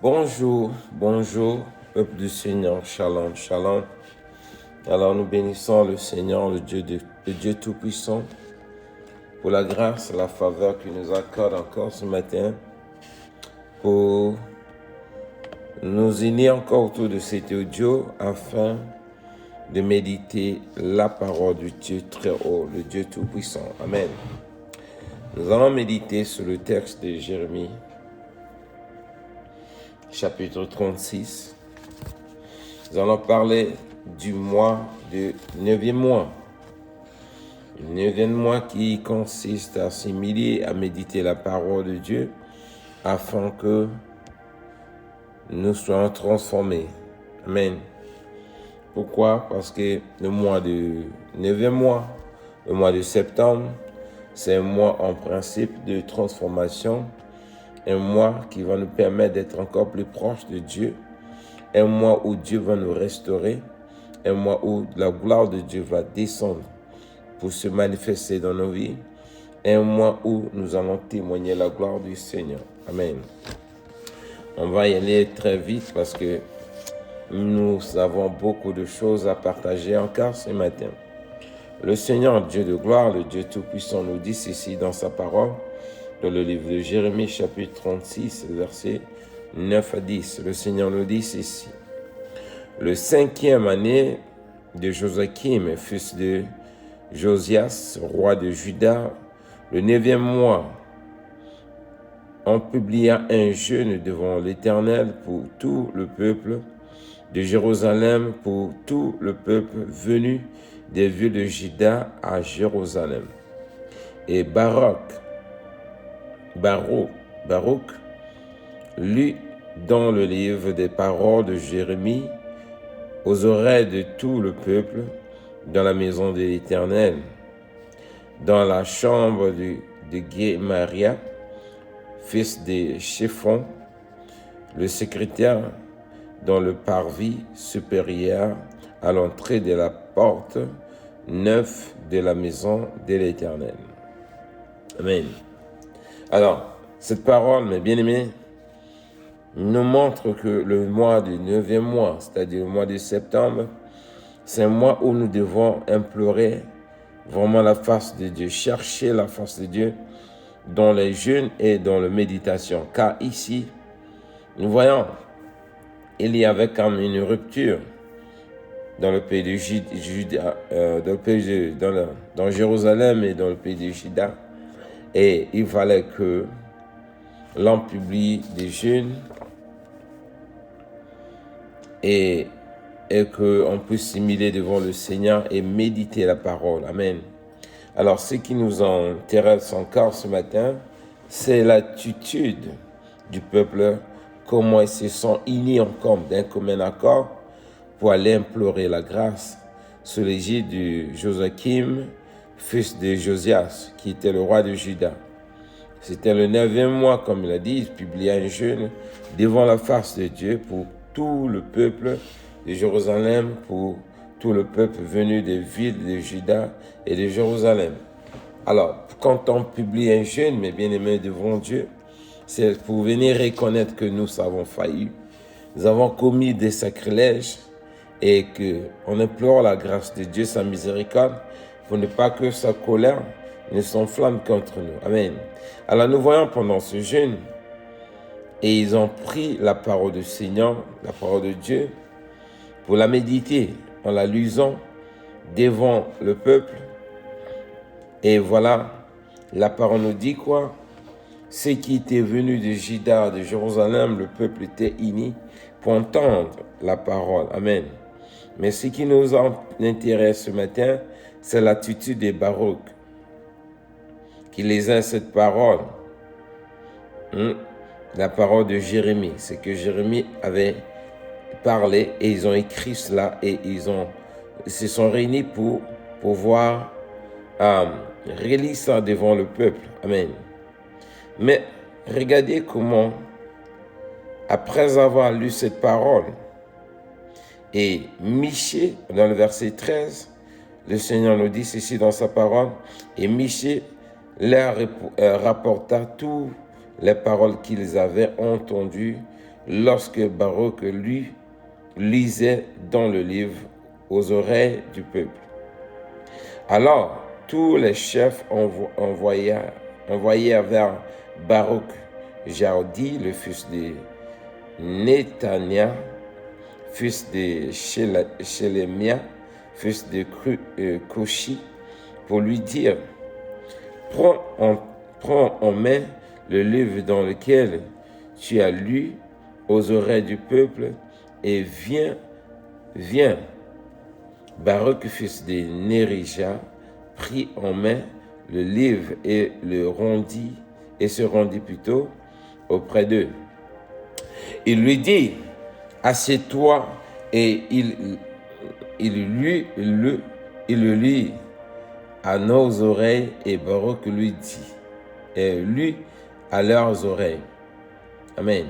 Bonjour, bonjour, peuple du Seigneur, shalom, shalom. Alors nous bénissons le Seigneur, le Dieu Tout-Puissant, pour la grâce et la faveur qu'il nous accorde encore ce matin, pour nous unir encore autour de cet audio afin de méditer la parole du Dieu très haut, le Dieu Tout-Puissant. Amen. Nous allons méditer sur le texte de Jérémie, chapitre 36. Nous allons parler du mois, du 9e mois. Le 9e mois qui consiste à s'humilier, à méditer la parole de Dieu afin que nous soyons transformés. Amen. Pourquoi? Parce que le mois du 9e mois, le mois de septembre, c'est un mois en principe de transformation, un mois qui va nous permettre d'être encore plus proches de Dieu, un mois où Dieu va nous restaurer, un mois où la gloire de Dieu va descendre pour se manifester dans nos vies, un mois où nous allons témoigner la gloire du Seigneur. Amen. On va y aller très vite parce que nous avons beaucoup de choses à partager encore ce matin. Le Seigneur, Dieu de gloire, le Dieu Tout-Puissant, nous dit ceci dans sa parole, dans le livre de Jérémie, chapitre 36, versets 9 à 10. Le Seigneur nous dit ceci. Le 5e année de Joachim, fils de Josias, roi de Juda, le 9e mois, on publia un jeûne devant l'Éternel pour tout le peuple de Jérusalem, pour tout le peuple venu des villes de Juda à Jérusalem. Et Baruch lut dans le livre des paroles de Jérémie aux oreilles de tout le peuple dans la maison de l'Éternel, dans la chambre de Guémaria, fils de Chéphon, le secrétaire, dans le parvis supérieur à l'entrée de la porte neuve de la maison de l'Éternel. Amen. Alors, cette parole, mes bien-aimés, nous montre que le mois du 9e mois, c'est-à-dire le mois de septembre, c'est un mois où nous devons implorer vraiment la face de Dieu, chercher la face de Dieu dans les jeûnes et dans la méditation. Car ici, nous voyons, il y avait comme une rupture dans le pays de Juda, dans Jérusalem et dans le pays de Juda. Et il fallait que l'on publie des jeûnes et qu'on puisse s'humilier devant le Seigneur et méditer la parole. Amen. Alors, ce qui nous intéresse encore ce matin, c'est l'attitude du peuple, comment ils se sont unis encore d'un commun accord pour aller implorer la grâce sous l'égide de Joachim, fils de Josias, qui était le roi de Juda. C'était le 9e mois, comme il a dit, il publia un jeûne devant la face de Dieu pour tout le peuple de Jérusalem, pour tout le peuple venu des villes de Juda et de Jérusalem. Alors, quand on publie un jeûne, mes bien-aimés, devant Dieu, c'est pour venir reconnaître que nous avons failli, nous avons commis des sacrilèges et qu'on implore la grâce de Dieu, sa miséricorde, pour ne pas que sa colère ne s'enflamme contre nous. Amen. Alors nous voyons pendant ce jeûne, et ils ont pris la parole du Seigneur, la parole de Dieu, pour la méditer en la lisant devant le peuple. Et voilà, la parole nous dit quoi? Ceux qui étaient venus de Juda, de Jérusalem, le peuple était uni pour entendre la parole. Amen. Mais ce qui nous intéresse ce matin, c'est l'attitude de Baruch, qui lisait cette parole. La parole de Jérémie, c'est que Jérémie avait parlé et ils ont écrit cela et ils se sont réunis pour pouvoir relire ça devant le peuple. Amen. Mais regardez comment, après avoir lu cette parole, et Michée, dans le verset 13, le Seigneur nous dit ceci dans sa parole, et Michée leur rapporta toutes les paroles qu'ils avaient entendues lorsque Baruch lui lisait dans le livre aux oreilles du peuple. Alors tous les chefs envoyèrent vers Baruch Jardi, le fils de Netania, fils de Shelemia, fils de Koshi, pour lui dire: prends en main le livre dans lequel tu as lu aux oreilles du peuple, et viens. Baruch, fils de Nérija, prit en main le livre et se rendit plutôt auprès d'eux. Il lui dit: assieds-toi, et il le lit à nos oreilles, et Baruch lui à leurs oreilles. Amen.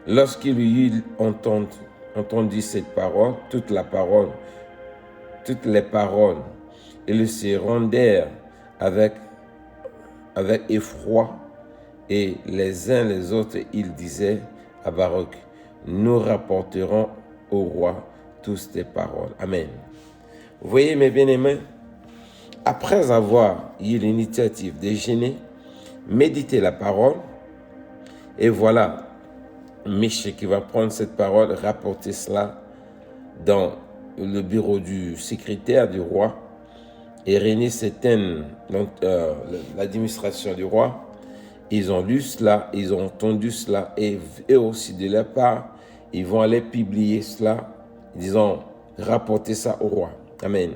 Lorsqu'il eut entendu cette parole, toutes les paroles, ils se rendèrent avec effroi, et les uns les autres, ils disaient à Baruch: nous rapporterons au roi toutes tes paroles. Amen. Vous voyez, mes bien-aimés, après avoir eu l'initiative de jeûner, méditer la parole, et voilà Michée qui va prendre cette parole, rapporter cela dans le bureau du secrétaire du roi. Irénée s'éteint l'administration du roi. Ils ont lu cela, ils ont entendu cela, et eux aussi de leur part, ils vont aller publier cela, disons, rapporter ça au roi. Amen.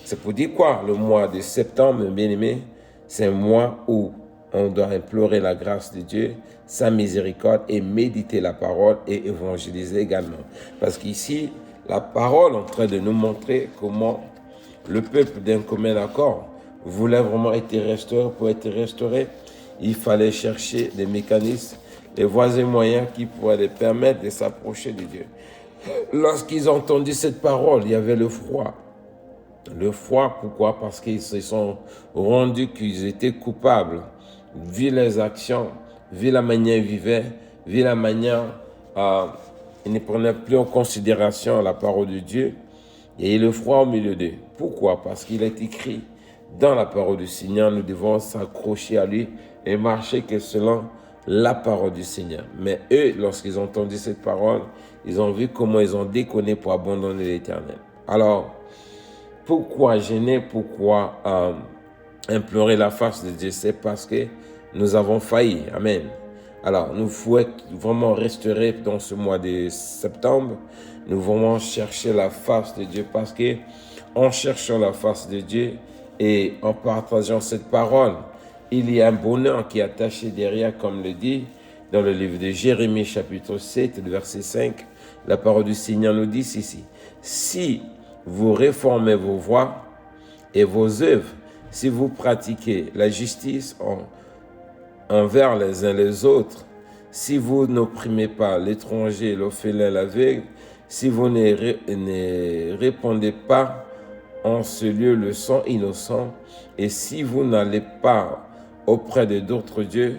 C'est pour dire quoi? Le mois de septembre, bien-aimé, c'est un mois où on doit implorer la grâce de Dieu, sa miséricorde, et méditer la parole et évangéliser également. Parce qu'ici, la parole est en train de nous montrer comment le peuple d'un commun accord voulait vraiment être restauré. Pour être restauré, il fallait chercher des mécanismes, des voies et moyens qui pourraient les permettre de s'approcher de Dieu. Lorsqu'ils ont entendu cette parole, il y avait le froid. Le froid, pourquoi? Parce qu'ils se sont rendus qu'ils étaient coupables, vu les actions, vu la manière ils vivaient, vu la manière ils ne prenaient plus en considération la parole de Dieu, et le froid au milieu d'eux. Pourquoi? Parce qu'il est écrit dans la parole du Seigneur, nous devons s'accrocher à lui et marcher que selon la parole du Seigneur. Mais eux, lorsqu'ils ont entendu cette parole, ils ont vu comment ils ont déconné pour abandonner l'Éternel. Alors, pourquoi gêner? Pourquoi implorer la face de Dieu? C'est parce que nous avons failli. Amen. Alors, nous faut être vraiment restaurés dans ce mois de septembre. Nous vraiment chercher la face de Dieu, parce que en cherchant la face de Dieu et en partageant cette parole, il y a un bonheur qui est attaché derrière, comme le dit dans le livre de Jérémie chapitre 7, verset 5. La parole du Seigneur nous dit ceci: si vous réformez vos voies et vos œuvres, si vous pratiquez la justice envers les uns les autres, si vous n'opprimez pas l'étranger, l'orphelin, l'aveugle, si vous ne répandez pas en ce lieu le sang innocent, et si vous n'allez pas auprès de d'autres dieux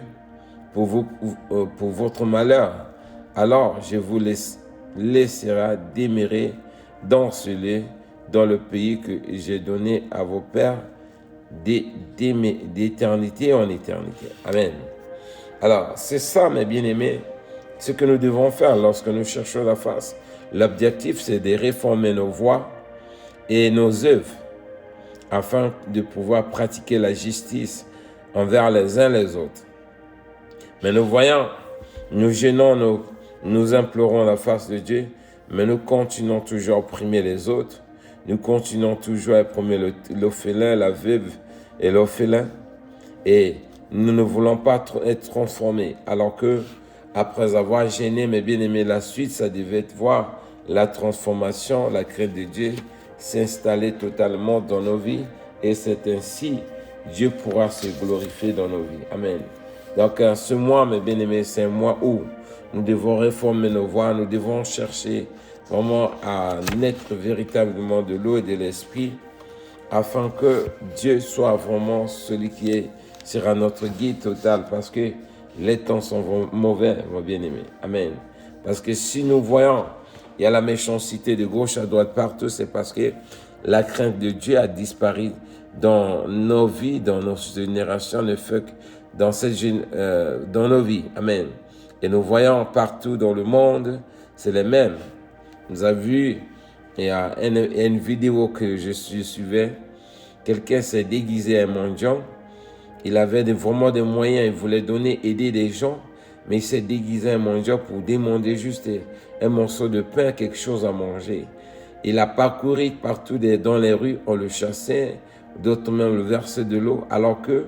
pour votre malheur, alors je vous laisserai demeurer dans ce lieu, dans le pays que j'ai donné à vos pères d'éternité en éternité. Amen. Alors, c'est ça, mes bien-aimés, ce que nous devons faire lorsque nous cherchons la face. L'objectif, c'est de réformer nos voies et nos œuvres, afin de pouvoir pratiquer la justice envers les uns les autres. Mais nous voyons, nous gênons, nous implorons la face de Dieu, mais nous continuons toujours à opprimer les autres. Nous continuons toujours à opprimer l'orphelin, la veuve et l'orphelin. Et nous ne voulons pas être transformés. Alors que, après avoir gêné, mes bien-aimés, la suite, ça devait être voir la transformation, la crainte de Dieu s'installer totalement dans nos vies. Et c'est ainsi, Dieu pourra se glorifier dans nos vies. Amen. Donc, ce mois, mes bien-aimés, c'est un mois où nous devons réformer nos voies, nous devons chercher vraiment à naître véritablement de l'eau et de l'esprit, afin que Dieu soit vraiment celui qui sera notre guide total, parce que les temps sont mauvais, mon bien-aimé. Amen. Parce que si nous voyons, il y a la méchanceté de gauche à droite partout, c'est parce que la crainte de Dieu a disparu dans nos vies, dans nos générations, ne fait que dans nos vies. Amen. Et nous voyons partout dans le monde, c'est les mêmes. Nous avons vu, il y a une vidéo que je suivais, quelqu'un s'est déguisé un mendiant. Il avait vraiment des moyens, il voulait aider des gens, mais il s'est déguisé un mendiant pour demander juste un morceau de pain, quelque chose à manger. Il a parcouru partout dans les rues, on le chassait, d'autres même le versaient de l'eau, alors que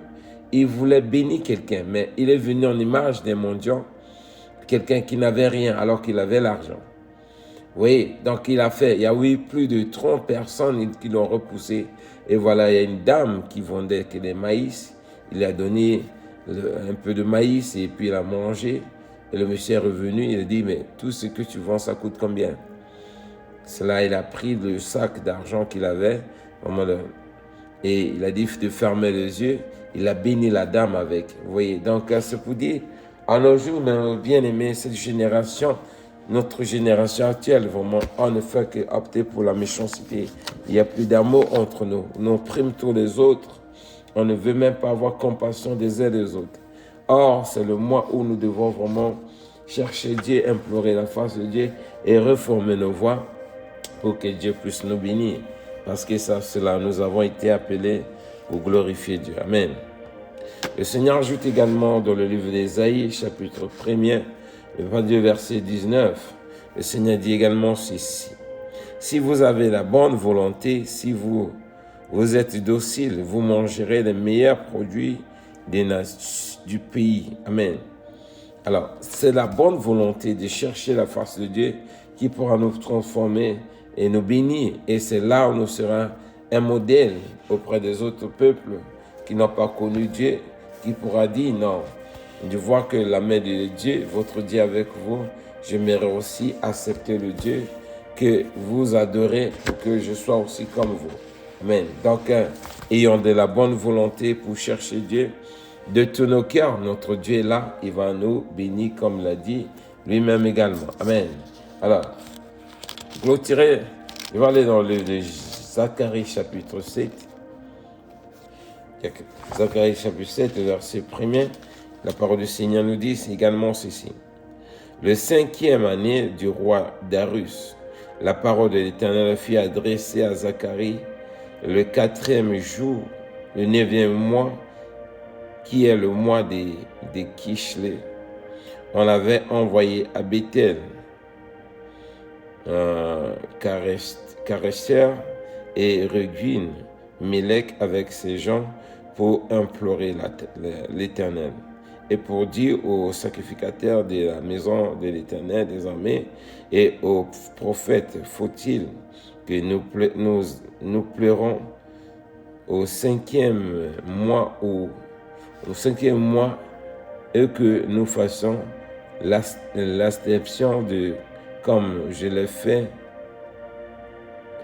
il voulait bénir quelqu'un, mais il est venu en image d'un mendiant, quelqu'un qui n'avait rien alors qu'il avait l'argent. Oui, donc il y a eu plus de 30 personnes qui l'ont repoussé. Et voilà, il y a une dame qui vendait des maïs. Il a donné un peu de maïs et puis il a mangé. Et le monsieur est revenu, il a dit, mais tout ce que tu vends, ça coûte combien? Cela, il a pris le sac d'argent qu'il avait, et il a dit de fermer les yeux. Il a béni la dame avec. Vous voyez, donc c'est pour dire, en nos jours, bien aimé, cette génération, notre génération actuelle, vraiment, on ne fait qu'opter pour la méchanceté. Il n'y a plus d'amour entre nous. Nous prime tous les autres. On ne veut même pas avoir compassion des uns des autres. Or, c'est le mois où nous devons vraiment chercher Dieu, implorer la face de Dieu et reformer nos voies pour que Dieu puisse nous bénir. Parce que cela, nous avons été appelés pour glorifier Dieu. Amen. Le Seigneur ajoute également dans le livre d'Ésaïe, chapitre 1er, le 22 verset 19, le Seigneur dit également ceci. Si vous avez la bonne volonté, si vous êtes docile, vous mangerez les meilleurs produits du pays. Amen. Alors, c'est la bonne volonté de chercher la face de Dieu qui pourra nous transformer et nous bénir. Et c'est là où nous serons un modèle auprès des autres peuples qui n'ont pas connu Dieu, qui pourra dire non. Je vois que la main de Dieu, votre Dieu avec vous, j'aimerais aussi accepter le Dieu que vous adorez pour que je sois aussi comme vous. Amen. Donc, ayons de la bonne volonté pour chercher Dieu de tous nos cœurs. Notre Dieu est là, il va nous bénir comme l'a dit lui-même également. Amen. Alors, clôturer, je vais aller dans le Zacharie chapitre 7. Zacharie chapitre 7, verset 1er. La parole du Seigneur nous dit également ceci. Le 5e année du roi Darius, la parole de l'Éternel fut adressée à Zacharie le 4e jour, le 9e mois, qui est le mois des Kishlé. On l'avait envoyé à Bethel, Karesher et Reguin, Mélec avec ses gens pour implorer l'Éternel. Et pour dire aux sacrificateurs de la maison de l'Éternel des armées et aux prophètes, faut-il que nous pleurons au 5e mois et que nous fassions l'aspersion comme je l'ai fait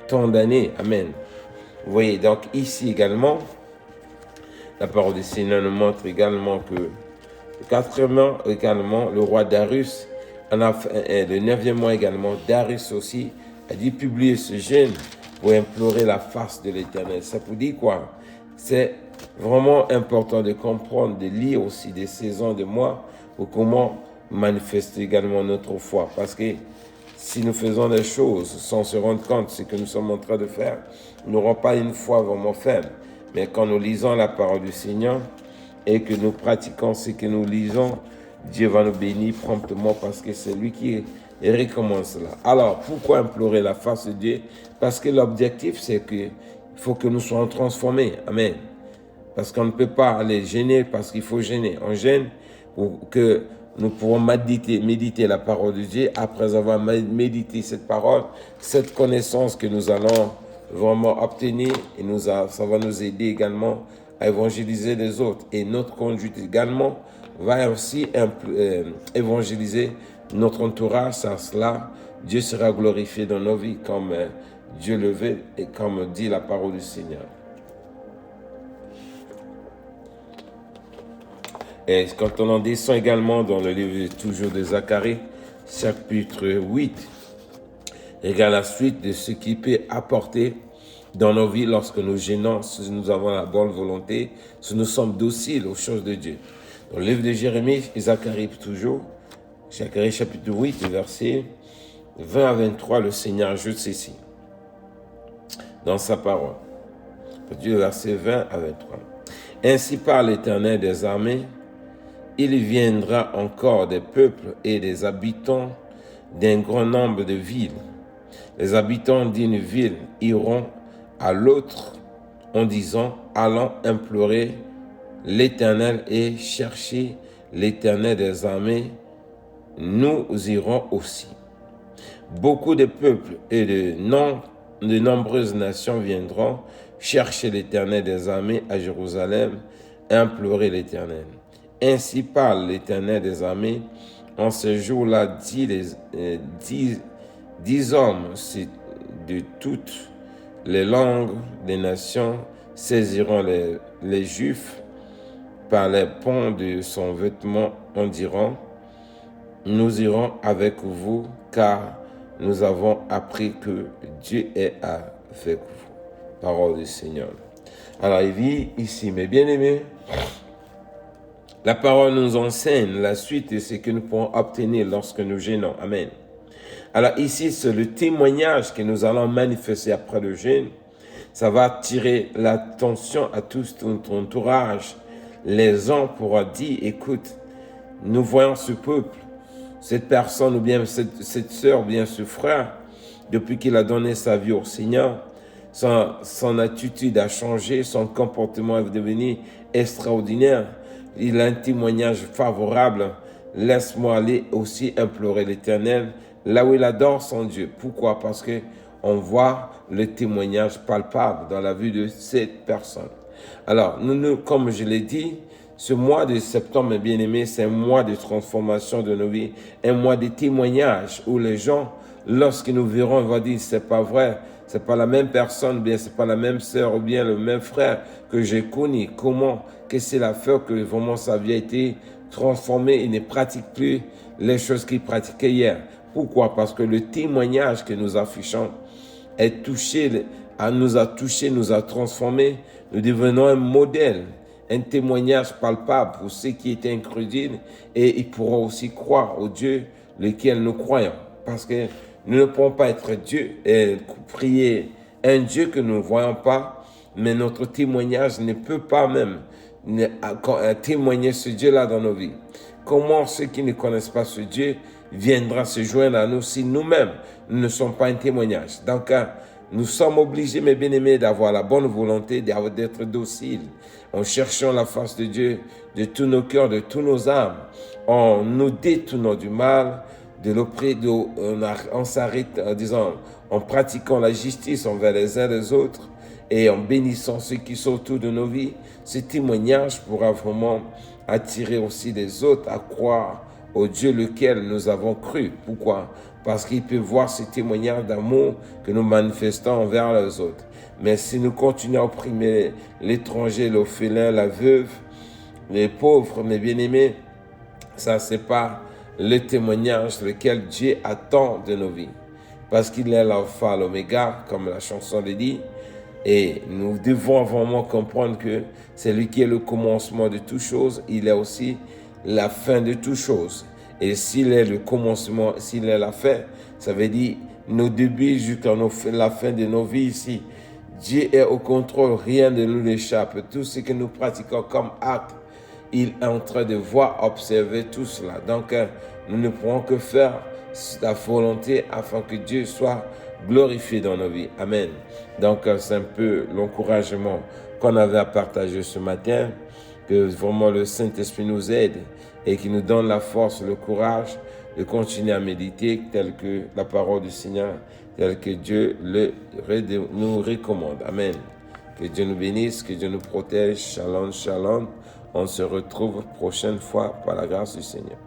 tant d'années. Amen. Vous voyez, donc ici également, la parole du Seigneur nous montre également que le 4e mois également, le roi Darius, le 9e mois également, Darius aussi a dit publier ce jeûne pour implorer la face de l'Éternel. Ça pour dire quoi? C'est vraiment important de comprendre, de lire aussi des saisons, de mois, pour comment manifester également notre foi. Parce que si nous faisons des choses sans se rendre compte de ce que nous sommes en train de faire, nous n'aurons pas une foi vraiment faible. Mais quand nous lisons la parole du Seigneur et que nous pratiquons ce que nous lisons, Dieu va nous bénir promptement parce que c'est lui qui recommence cela. Alors, pourquoi implorer la face de Dieu? Parce que l'objectif, c'est qu'il faut que nous soyons transformés. Amen. Parce qu'on ne peut pas aller gêner parce qu'il faut gêner. On gêne pour que nous pourrons méditer la parole de Dieu. Après avoir médité cette parole, cette connaissance que nous allons vraiment obtenir, et ça va nous aider également à évangéliser les autres. Et notre conduite également va aussi évangéliser notre entourage. Sans cela, Dieu sera glorifié dans nos vies comme Dieu le veut et comme dit la parole du Seigneur. Et quand on en descend également dans le livre toujours de Zacharie, chapitre 8. Regarde la suite de ce qui peut apporter dans nos vies lorsque nous gênons, si nous avons la bonne volonté, si nous sommes dociles aux choses de Dieu. Dans le livre de Jérémie, Isaac arrive toujours. Zacharie chapitre 8, verset 20 à 23, le Seigneur ajoute ceci dans sa parole. Verset 20 à 23. Ainsi parle l'Éternel des armées, il viendra encore des peuples et des habitants d'un grand nombre de villes. Les habitants d'une ville iront à l'autre en disant, allons implorer l'Éternel et chercher l'Éternel des armées, nous irons aussi. Beaucoup de peuples et de nombreuses nations viendront chercher l'Éternel des armées à Jérusalem et implorer l'Éternel. Ainsi parle l'Éternel des armées, en ce jour-là, 10 hommes de toutes les langues des nations saisiront les Juifs par les pans de son vêtement en diront, nous irons avec vous car nous avons appris que Dieu est avec vous. Parole du Seigneur. Alors il dit ici, mes bien-aimés, la parole nous enseigne la suite de ce que nous pouvons obtenir lorsque nous gênons. Amen. Alors ici, c'est le témoignage que nous allons manifester après le jeûne. Ça va attirer l'attention à tout ton entourage. Les gens pourront dire, écoute, nous voyons ce peuple, cette personne ou bien cette sœur ou bien ce frère, depuis qu'il a donné sa vie au Seigneur, son attitude a changé, son comportement est devenu extraordinaire. Il a un témoignage favorable. Laisse-moi aller aussi implorer l'Éternel là où il adore son Dieu. Pourquoi? Parce que on voit le témoignage palpable dans la vie de cette personne. Alors, nous, comme je l'ai dit, ce mois de septembre, mes bien-aimés, c'est un mois de transformation de nos vies, un mois de témoignage où les gens, lorsqu'ils nous verront, vont dire, c'est pas vrai, c'est pas la même personne, ou bien c'est pas la même sœur, ou bien le même frère que j'ai connu. Comment? Qu'est-ce qu'il a fait que vraiment sa vie a été transformée? Il ne pratique plus les choses qu'il pratiquait hier. Pourquoi? Parce que le témoignage que nous affichons nous a touchés, nous a transformés. Nous devenons un modèle, un témoignage palpable pour ceux qui étaient incrédules et ils pourront aussi croire au Dieu lequel nous croyons. Parce que nous ne pouvons pas être Dieu et prier un Dieu que nous ne voyons pas, mais notre témoignage ne peut pas même témoigner ce Dieu-là dans nos vies. Comment ceux qui ne connaissent pas ce Dieu viendra se joindre à nous si nous-mêmes nous ne sommes pas un témoignage? Donc, nous sommes obligés, mes bien-aimés, d'avoir la bonne volonté, d'être dociles, en cherchant la face de Dieu de tous nos cœurs, de tous nos âmes, en nous détournant du mal, on s'arrête en disant, en pratiquant la justice envers les uns et les autres et en bénissant ceux qui sont autour de nos vies. Ce témoignage pourra vraiment attirer aussi les autres à croire au Dieu lequel nous avons cru. Pourquoi? Parce qu'il peut voir ce témoignage d'amour que nous manifestons envers les autres. Mais si nous continuons à opprimer l'étranger, l'orphelin, la veuve, les pauvres, mes bien-aimés, ça c'est pas le témoignage lequel Dieu attend de nos vies. Parce qu'il est l'alpha, l'oméga, comme la chanson le dit. Et nous devons vraiment comprendre que c'est lui qui est le commencement de toutes choses. Il est aussi la fin de toutes choses. Et s'il est le commencement, s'il est la fin, ça veut dire nos débuts jusqu'à la fin de nos vies ici. Dieu est au contrôle, rien ne nous échappe. Tout ce que nous pratiquons comme acte, il est en train de voir, observer tout cela. Donc, nous ne pourrons que faire la volonté afin que Dieu soit glorifié dans nos vies. Amen. Donc, c'est un peu l'encouragement qu'on avait à partager ce matin, que vraiment le Saint-Esprit nous aide et qui nous donne la force, le courage de continuer à méditer tel que la parole du Seigneur, tel que Dieu nous recommande. Amen. Que Dieu nous bénisse, que Dieu nous protège. Shalom, shalom. On se retrouve prochaine fois par la grâce du Seigneur.